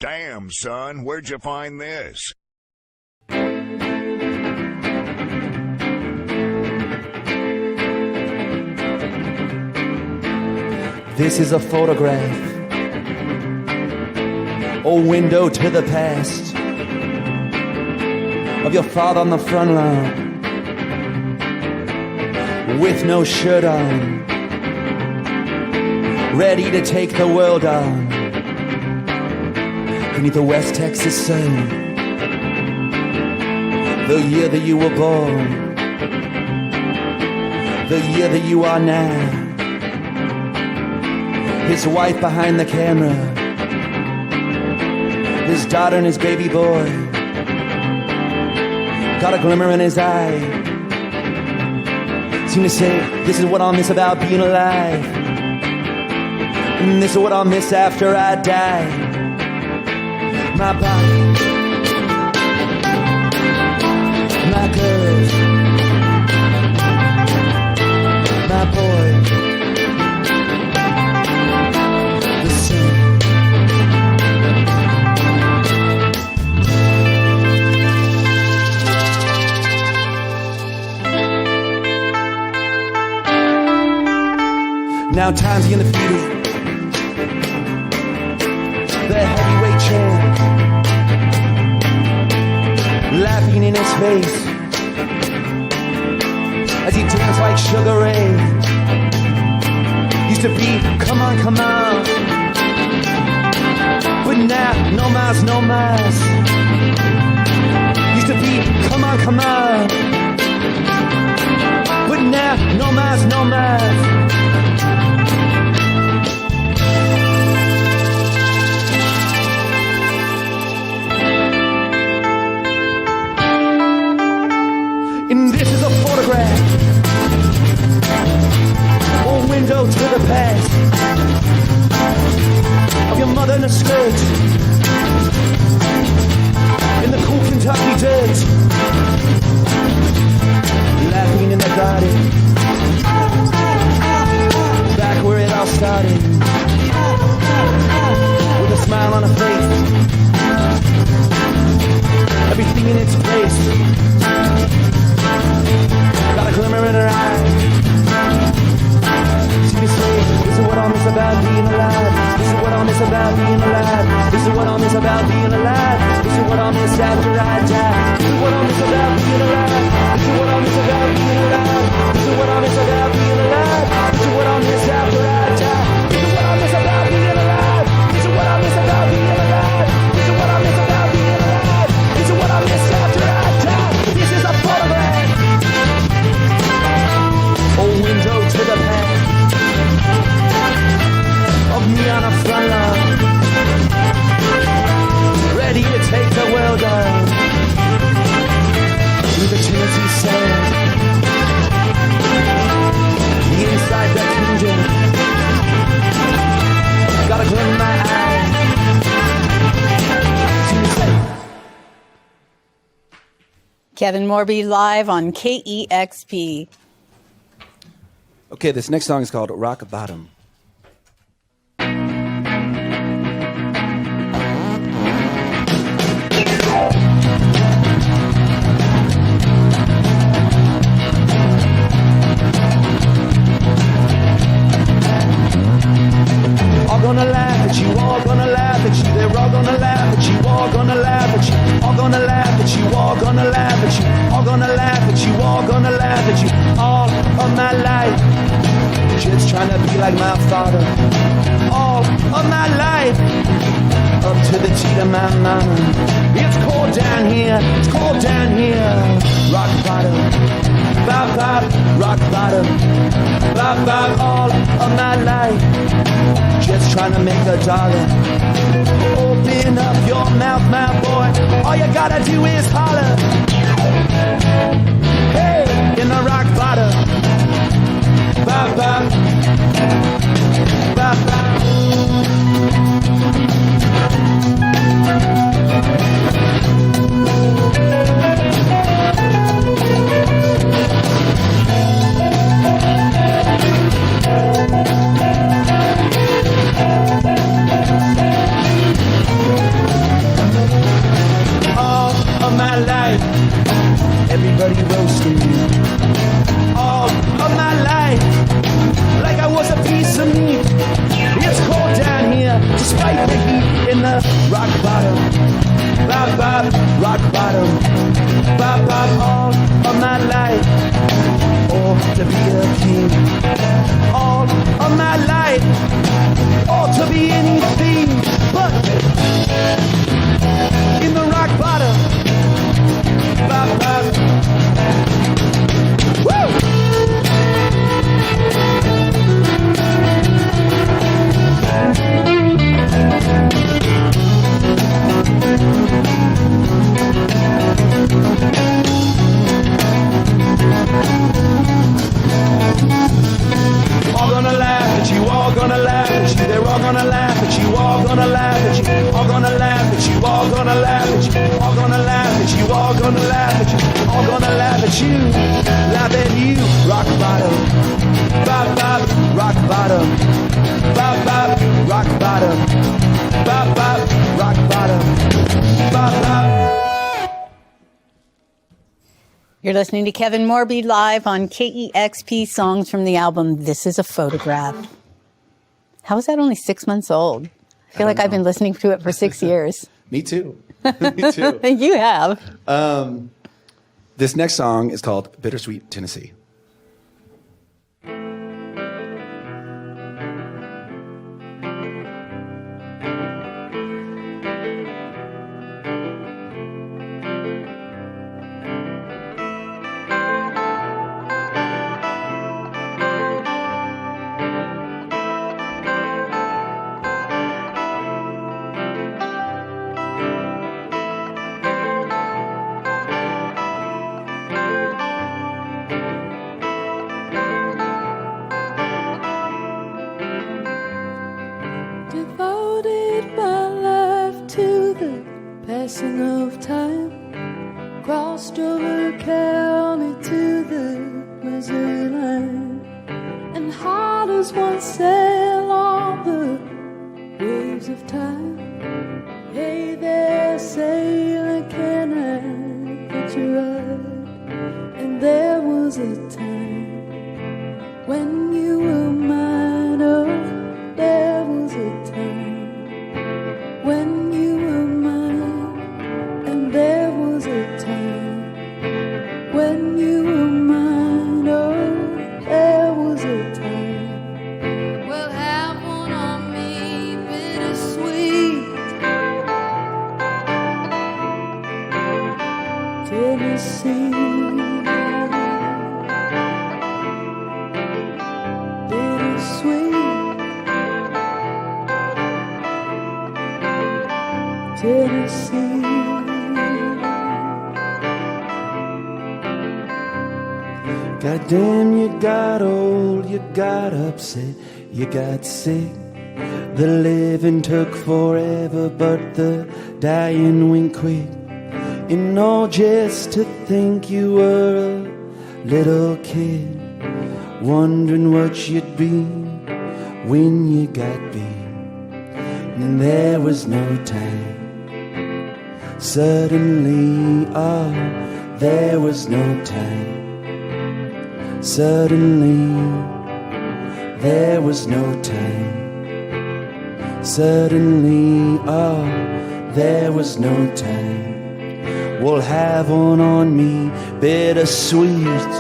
Damn, son, where'd you find this? This is a photograph, a window to the past, of your father on the front lawn, with no shirt on, ready to take the world on, beneath the West Texas sun, the year that you were born, the year that you are now. His wife behind the camera, his daughter and his baby boy, got a glimmer in his eye, seemed to say, this is what I'll miss about being alive, and this is what I'll miss after I die. My body, my girls, my boy, the sun. Now time's undefeated, the heavyweight champ, laughing in his face as he danced like Sugar Ray. Used to be, come on, come on, but now, no mas, no mas. Used to be, come on, come on, but now, no mas, no mas. And this is a photograph, a window to the past, of your mother in a skirt, in the cool Kentucky dirt, laughing in the garden, back where it all started, with a smile on her face, everything in its place. Got a glimmer in her eye. She can say, this is what I'll miss about being alive. This is what I'll miss about being alive. This is what I'll miss about being alive. This is what I'll miss after I die. This is what I'll miss about being alive. This is what I'll miss about being alive. This is what I'll miss about being alive. This is what I'll miss after I die. This is what I'll miss about being alive. This is what I'll miss about being alive. This is what I'll miss about being alive. This is what I'll miss after I die. This is a photograph, a window to the past, of me on a front line, ready to take the world on, through the Tennessee sand, the inside the kingdom, got a glim in my eye, Kevin Morby live on KEXP. Okay, this next song is called Rock Bottom. All gonna laugh at you, all gonna laugh at you. They're all gonna laugh at you, all gonna laugh at you. All gonna laugh at you, all gonna laugh at you. All gonna laugh at you, all gonna laugh at you. All of my life, just trying to be like my father. All of my life, up to the teeth of my mama. It's cold down here, it's cold down here. Rock bottom, bop bop, rock bottom, bop bop. All of my life, just trying to make a dollar. Open up your mouth, my boy. All you gotta do is holler. Hey, in the rock bottom. Bop, bop. Bop, bop. rock bottom. Bop, bop, rock bottom. Bop, bop, all of my life. Or to be a king. All of my life. Or to be anything but in the rock bottom. Bop, bop. Woo! All gonna laugh at you, all gonna laugh at you. They're all gonna laugh at you, all gonna laugh at you. All gonna laugh at you, all gonna laugh at you. All gonna laugh at you, all gonna laugh at you. All gonna laugh at you, laugh at you. Rock bottom, bop bop, rock bottom, bop bop, rock bottom, bop bop, rock bottom, bop bop. You're listening to Kevin Morby live on KEXP, songs from the album This Is a Photograph. How is that only 6 months old? I feel like I've been listening to it for 6 years. Me too. Me too. You have. This next song is called Bittersweet, Tennessee. Devoted my life to the passing of time. Crossed over county to the Missouri line. And hard as one sail on the waves of time. Hey there, sailor, can I catch a ride? And there was a time when you were mine, oh, there was a time when you were mine, and there was a time when you were mine, oh, there was a time. Well, have one on me, bittersweet, Tennessee. Tennessee. Goddamn, you got old, you got upset, you got sick. The living took forever, but the dying went quick. And all just to think you were a little kid, wondering what you'd be when you got big. And there was no time. Suddenly, oh, there was no time. Suddenly, there was no time. Suddenly, oh, there was no time. Well, have one on me, bittersweet,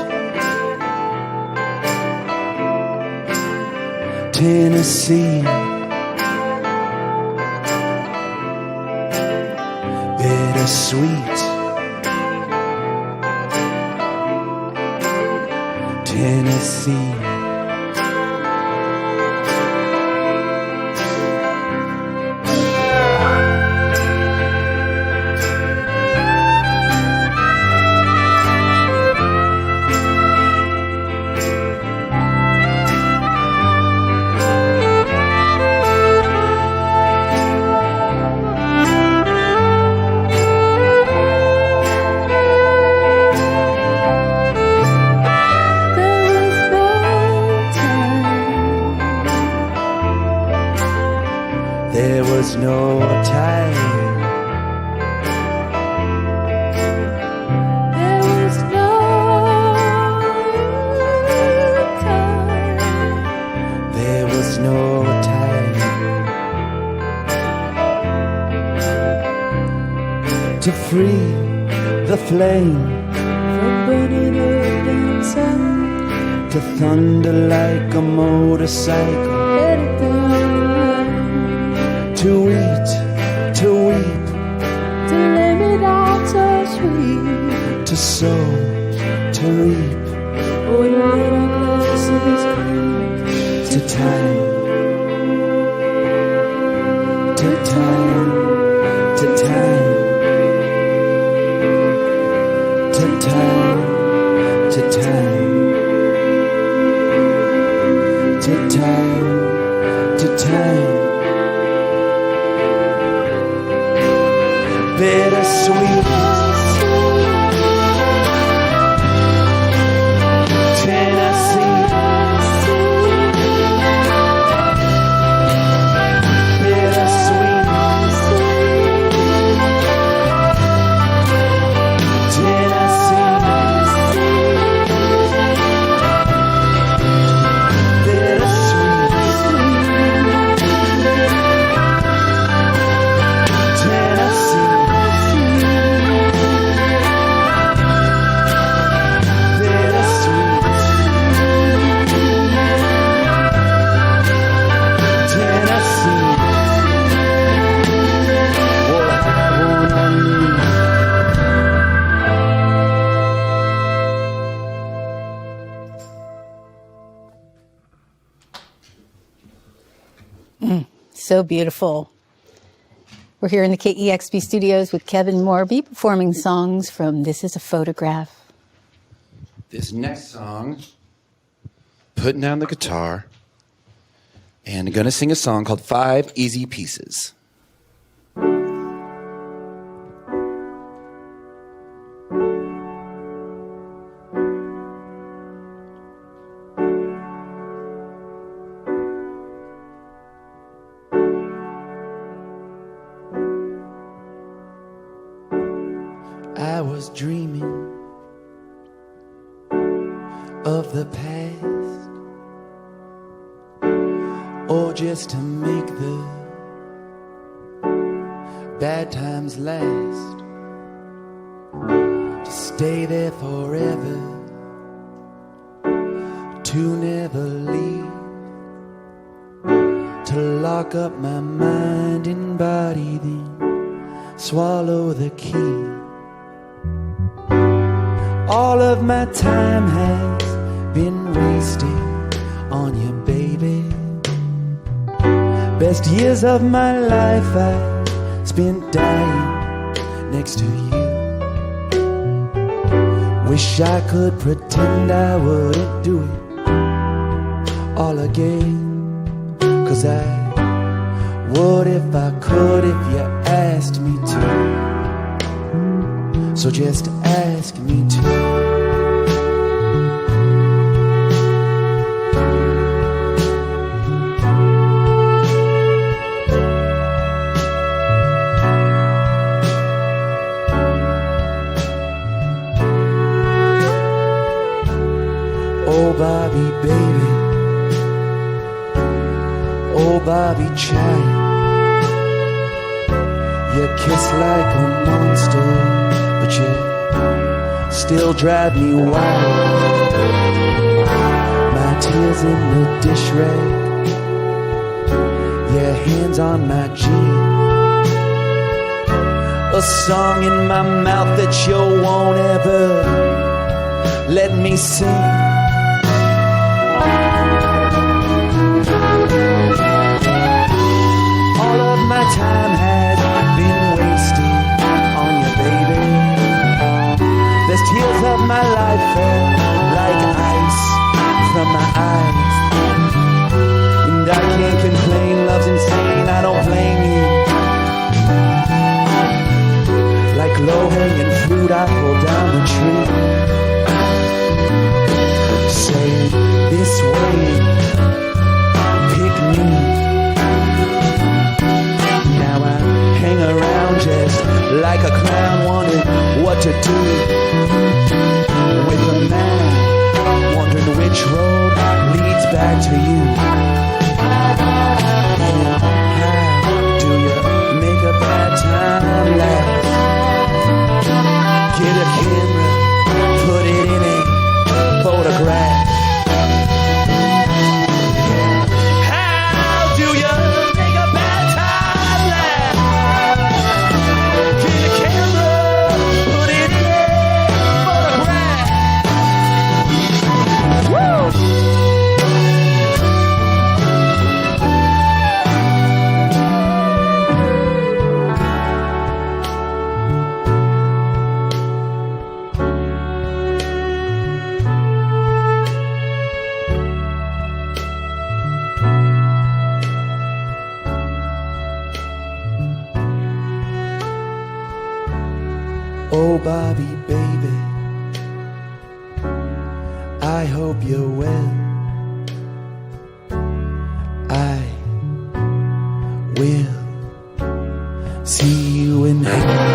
Tennessee. Bittersweet, Tennessee. There was no time. There was no time. There was no time. free the flame from burning up inside, to thunder like a motorcycle, headed down the line, to eat, to weep, to lay me down so sweet, to sow, to reap, oh, you let our glasses creep, to time, to time, to time, to time, to time, to time, to time. Bittersweet, Tennessee, bittersweet, Tennessee, bittersweet, Tennessee. So beautiful. We're here in the KEXP studios with Kevin Morby performing songs from This Is a Photograph. This next song, putting down the guitar, and gonna sing a song called 5 Easy Pieces. I was dreaming of the past, or just to make the bad times last, to stay there forever, to never leave, to lock up my mind and body, then swallow the key. All of my time has been wasted on you, baby. Best years of my life I spent dying next to you. Wish I could pretend I wouldn't do it all again, 'cause I would if I could, if you asked me to. So just ask me to. Oh, Bobby, baby. Oh, Bobby, child. You kiss like a monster, but you still drive me wild. My tears in the dish rag, your hands on my jeans, a song in my mouth that you won't ever let me sing. All of my time has been wasted on you, baby. Best years of my life fell like ice from my eyes, and I can't complain, love's insane, I don't blame you. Like low-hanging fruit I pull down the tree. Oh, Bobby, baby, I hope you're well. I will see you in heaven.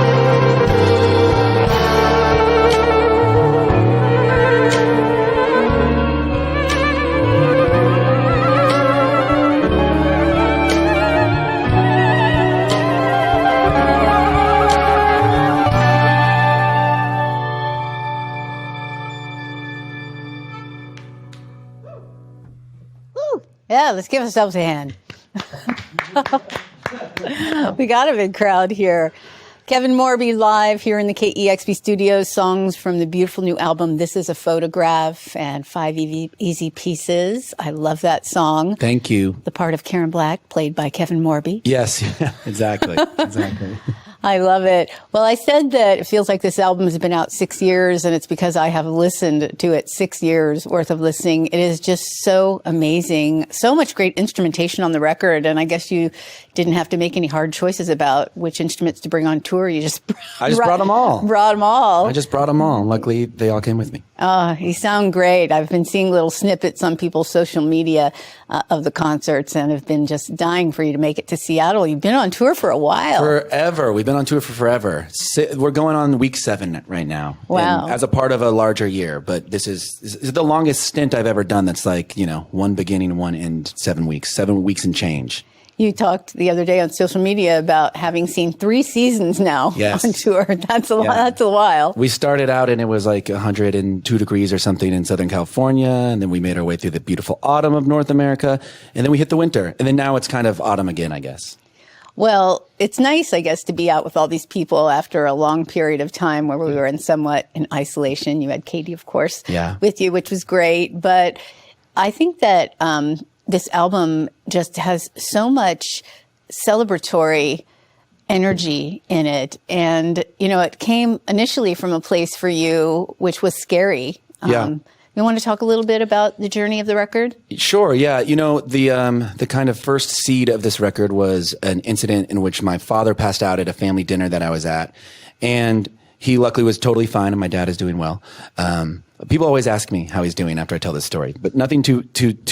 Yeah, let's give ourselves a hand. We got a big crowd here. Kevin Morby live here in the KEXP studios, songs from the beautiful new album, This Is a Photograph, and 5 Easy Pieces. I love that song. Thank you. The part of Karen Black, played by Kevin Morby. Yes, exactly. Exactly. I love it. Well, I said that it feels like this album has been out 6 years, and it's because I have listened to it 6 years worth of listening. It is just so amazing. So much great instrumentation on the record, and I guess you didn't have to make any hard choices about which instruments to bring on tour. You just I just brought them all. Brought them all. I just brought them all. Luckily, they all came with me. You sound great. I've been seeing little snippets on people's social media of the concerts, and have been just dying for you to make it to Seattle. You've been on tour for a while. Forever. We've been on tour for forever. We're going on week 7 right now. Wow. And as a part of a larger year. But this is the longest stint I've ever done that's like, one beginning, one end, 7 weeks. 7 weeks and change. You talked the other day on social media about having seen 3 seasons now on tour. That's a while. We started out and it was like 102 degrees or something in Southern California. And then we made our way through the beautiful autumn of North America. And then we hit the winter. And then now it's kind of autumn again, I guess. Well, it's nice, I guess, to be out with all these people after a long period of time where we were somewhat in isolation. You had Katie, of course, with you, which was great. But I think that this album just has so much celebratory energy in it. And, it came initially from a place for you, which was scary. You want to talk a little bit about the journey of the record? Sure, yeah. The kind of first seed of this record was an incident in which my father passed out at a family dinner that I was at. And he luckily was totally fine, and my dad is doing well. People always ask me how he's doing after I tell this story, but nothing too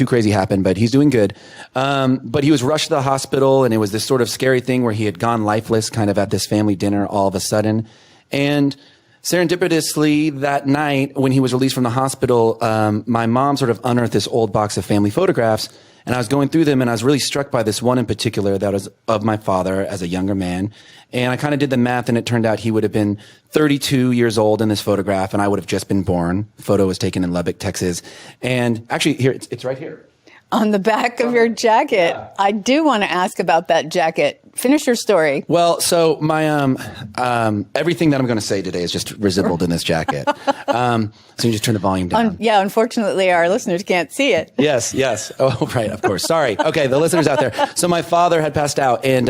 crazy happened, but he's doing good. But he was rushed to the hospital, and it was this sort of scary thing where he had gone lifeless kind of at this family dinner all of a sudden. And serendipitously, that night when he was released from the hospital, my mom sort of unearthed this old box of family photographs, and I was going through them, and I was really struck by this one in particular that was of my father as a younger man. And I kind of did the math, and it turned out he would have been 32 years old in this photograph, and I would have just been born. The photo was taken in Lubbock, Texas. And actually, here, it's right here. On the back of your jacket. Yeah. I do want to ask about that jacket. Finish your story. Well, so my everything that I'm going to say today is just resembled in this jacket. So you just turn the volume down. Unfortunately, our listeners can't see it. Yes. Oh, right, of course. Sorry. Okay, the listeners out there. So my father had passed out, and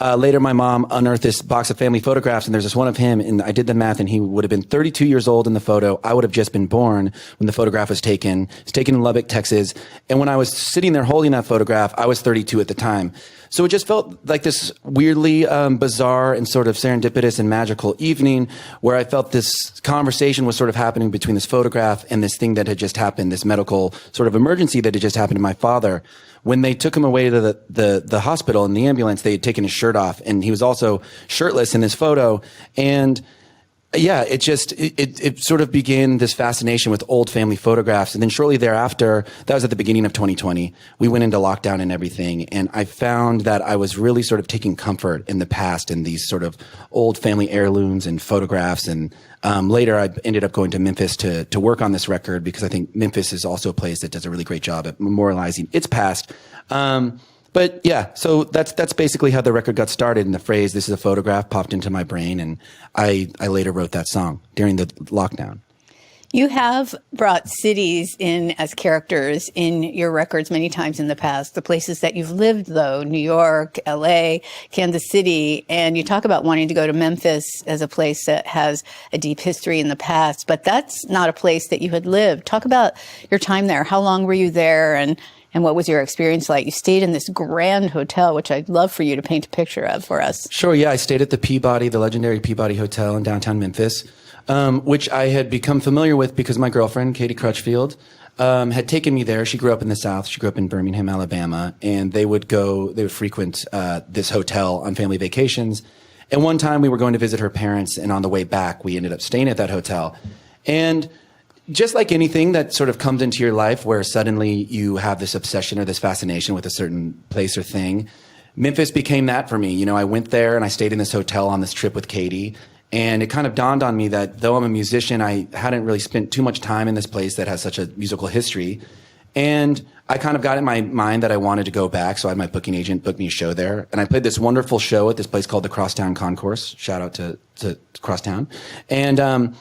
later my mom unearthed this box of family photographs, and there's this one of him, and I did the math, and he would have been 32 years old in the photo. I would have just been born when the photograph was taken. It's taken in Lubbock, Texas. And when I was sitting there holding that photograph, I was 32 at the time. So it just felt like this weirdly bizarre and sort of serendipitous and magical evening where I felt this conversation was sort of happening between this photograph and this thing that had just happened, this medical sort of emergency that had just happened to my father. When they took him away to the hospital in the ambulance, they had taken his shirt off, and he was also shirtless in this photo. And yeah, it sort of began this fascination with old family photographs. And then shortly thereafter, that was at the beginning of 2020, we went into lockdown and everything. And I found that I was really sort of taking comfort in the past and these sort of old family heirlooms and photographs. And later I ended up going to Memphis to work on this record because I think Memphis is also a place that does a really great job at memorializing its past. But yeah, so that's basically how the record got started. And the phrase, "This is a photograph," popped into my brain, and I later wrote that song during the lockdown. You have brought cities in as characters in your records many times in the past. The places that you've lived, though, New York, LA, Kansas City, and you talk about wanting to go to Memphis as a place that has a deep history in the past, but that's not a place that you had lived. Talk about your time there. How long were you there, and And what was your experience like? You stayed in this grand hotel, which I'd love for you to paint a picture of for us. Sure, yeah. I stayed at the legendary Peabody Hotel in downtown Memphis, which I had become familiar with because my girlfriend, Katie Crutchfield, had taken me there. She grew up in the South. She grew up in Birmingham, Alabama, and they would frequent this hotel on family vacations. And one time we were going to visit her parents, and on the way back, we ended up staying at that hotel. And just like anything that sort of comes into your life where suddenly you have this obsession or this fascination with a certain place or thing, Memphis became that for me. You know, I went there and I stayed in this hotel on this trip with Katie. And it kind of dawned on me that though I'm a musician, I hadn't really spent too much time in this place that has such a musical history. And I kind of got in my mind that I wanted to go back. So I had my booking agent book me a show there. And I played this wonderful show at this place called the Crosstown Concourse. Shout out to Crosstown. And,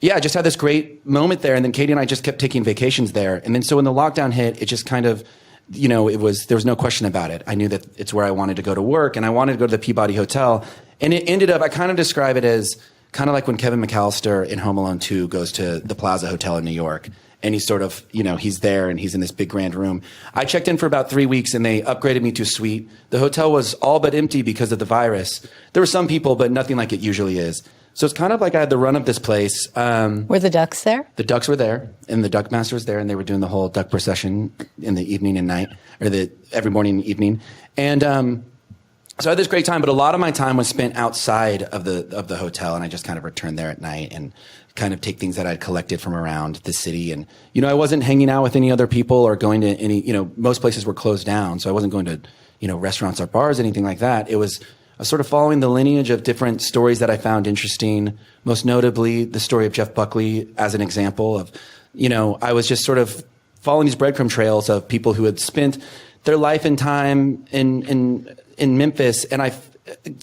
yeah, I just had this great moment there. And then Katie and I just kept taking vacations there. And then so when the lockdown hit, it just kind of, you know, there was no question about it. I knew that it's where I wanted to go to work, and I wanted to go to the Peabody Hotel. And it ended up, I kind of describe it as kind of like when Kevin McAllister in Home Alone 2 goes to the Plaza Hotel in New York. And he's sort of, you know, he's there and he's in this big grand room. I checked in for about 3 weeks and they upgraded me to a suite. The hotel was all but empty because of the virus. There were some people, but nothing like it usually is. So it's kind of like I had the run of this place. Were the ducks there? The ducks were there, and the duck master was there, and they were doing the whole duck procession in the evening and night, or every morning and evening. And so I had this great time, but a lot of my time was spent outside of the hotel, and I just kind of returned there at night and kind of take things that I'd collected from around the city. And, you know, I wasn't hanging out with any other people or going to any, you know, most places were closed down, so I wasn't going to, you know, restaurants or bars, anything like that. It was sort of following the lineage of different stories that I found interesting, most notably the story of Jeff Buckley as an example of, you know, I was just sort of following these breadcrumb trails of people who had spent their life and time in Memphis. And I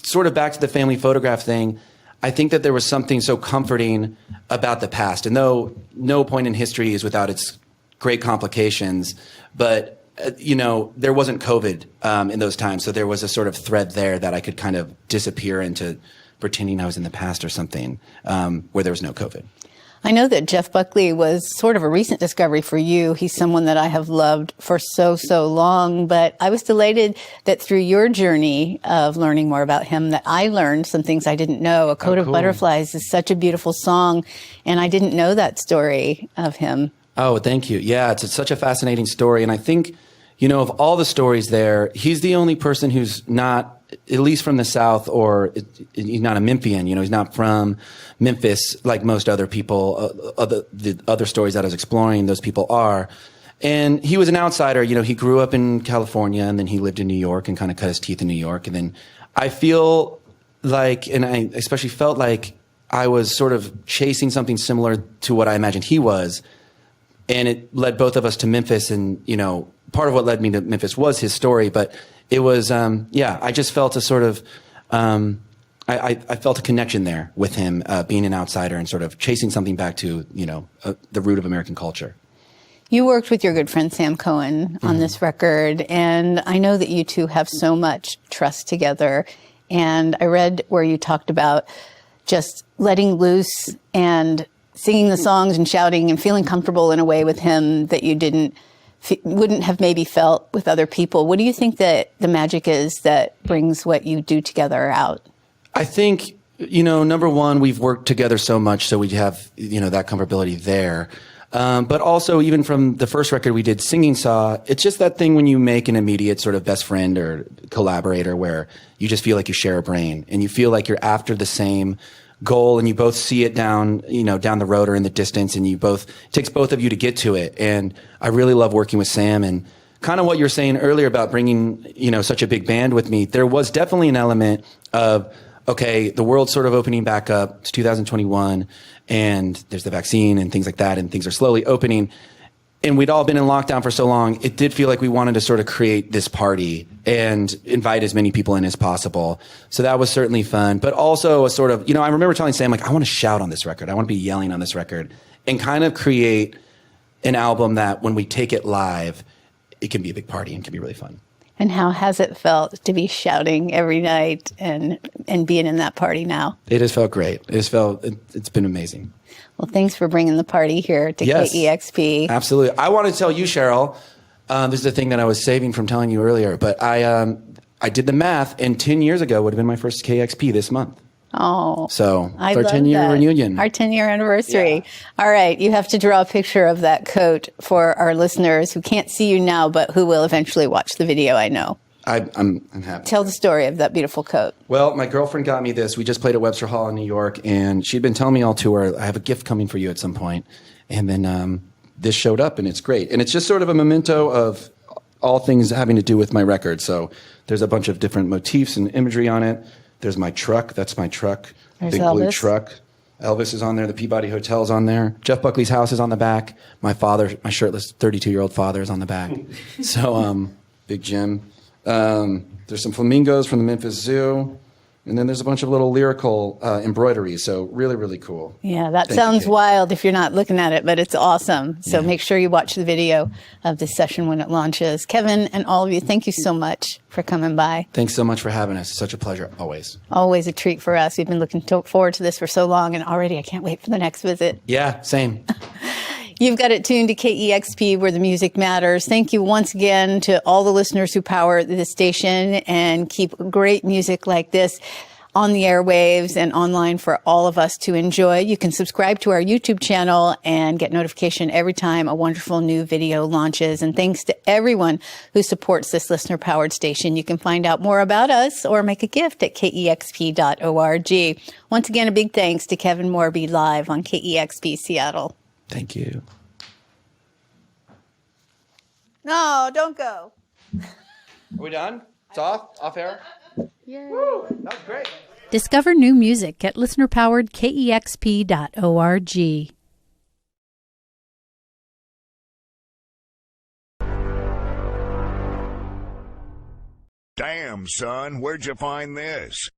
sort of back to the family photograph thing, I think that there was something so comforting about the past. And though no point in history is without its great complications, but you know, there wasn't COVID in those times. So there was a sort of thread there that I could kind of disappear into pretending I was in the past or something where there was no COVID. I know that Jeff Buckley was sort of a recent discovery for you. He's someone that I have loved for so long, but I was delighted that through your journey of learning more about him that I learned some things I didn't know. A Coat of Butterflies is such a beautiful song, and I didn't know that story of him. Oh, thank you. Yeah, it's such a fascinating story. And I think, you know, of all the stories there, he's the only person who's not, at least from the South, or he's not a Memphian. You know, he's not from Memphis like most other people. The other stories that I was exploring, those people are. And he was an outsider. You know, he grew up in California, and then he lived in New York and kind of cut his teeth in New York. And then I feel like, and I especially felt like I was sort of chasing something similar to what I imagined he was. And it led both of us to Memphis, and, you know, part of what led me to Memphis was his story, but it was, I just felt a sort of, I felt a connection there with him, being an outsider and sort of chasing something back to, you know, the root of American culture. You worked with your good friend Sam Cohen on this record, and I know that you two have so much trust together. And I read where you talked about just letting loose and singing the songs and shouting and feeling comfortable in a way with him that you wouldn't have maybe felt with other people. What do you think that the magic is that brings what you do together out? I think, you know, number one, we've worked together so much, so we have, you know, that comfortability there. But also, even from the first record we did, Singing Saw, it's just that thing when you make an immediate sort of best friend or collaborator where you just feel like you share a brain and you feel like you're after the same goal, and you both see it down the road or in the distance, and it takes both of you to get to it. And I really love working with Sam, and kind of what you were saying earlier about bringing, you know, such a big band with me. There was definitely an element of, okay, the world's sort of opening back up. It's 2021 and there's the vaccine and things like that, and things are slowly opening. And we'd all been in lockdown for so long, it did feel like we wanted to sort of create this party and invite as many people in as possible. So that was certainly fun, but also a sort of, you know, I remember telling Sam, like, I want to shout on this record. I want to be yelling on this record and kind of create an album that when we take it live, it can be a big party and can be really fun. And how has it felt to be shouting every night and being in that party now? It has felt great. It's been amazing. Well, thanks for bringing the party here to KEXP. Absolutely. I want to tell you, Cheryl, This is the thing that I was saving from telling you earlier, but I did the math, and 10 years ago would have been my first KEXP this month. Oh, So I it's our love 10-year that. reunion. Our 10-year anniversary. Yeah. All right, you have to draw a picture of that coat for our listeners who can't see you now, but who will eventually watch the video, I know. I'm happy. Tell the story of that beautiful coat. Well, my girlfriend got me this. We just played at Webster Hall in New York, and she'd been telling me all tour, I have a gift coming for you at some point. And then this showed up, and it's great. And it's just sort of a memento of all things having to do with my record. So there's a bunch of different motifs and imagery on it. There's my truck. That's my truck. There's Big blue Elvis. truck. Elvis is on there. The Peabody Hotel's on there. Jeff Buckley's house is on the back. My father, my shirtless 32-year-old father is on the back. So, Big Jim. There's some flamingos from the Memphis Zoo. And then there's a bunch of little lyrical embroideries. So really, really cool. Yeah, that Thank you, sounds Kate. wild if you're not looking at it, but it's awesome. So Yeah. make sure you watch the video of this session when it launches. Kevin and all of you, thank you so much for coming by. Thanks so much for having us. It's such a pleasure, always. Always a treat for us. We've been looking forward to this for so long, and already I can't wait for the next visit. Yeah, same. You've got it tuned to KEXP, where the music matters. Thank you once again to all the listeners who power this station and keep great music like this on the airwaves and online for all of us to enjoy. You can subscribe to our YouTube channel and get notification every time a wonderful new video launches. And thanks to everyone who supports this listener-powered station. You can find out more about us or make a gift at kexp.org. Once again, a big thanks to Kevin Morby live on KEXP Seattle. Thank you. No, don't go. Are we done? It's off? Off air? Yay. Woo, that was great. Discover new music at listenerpoweredkexp.org. Damn, son, where'd you find this?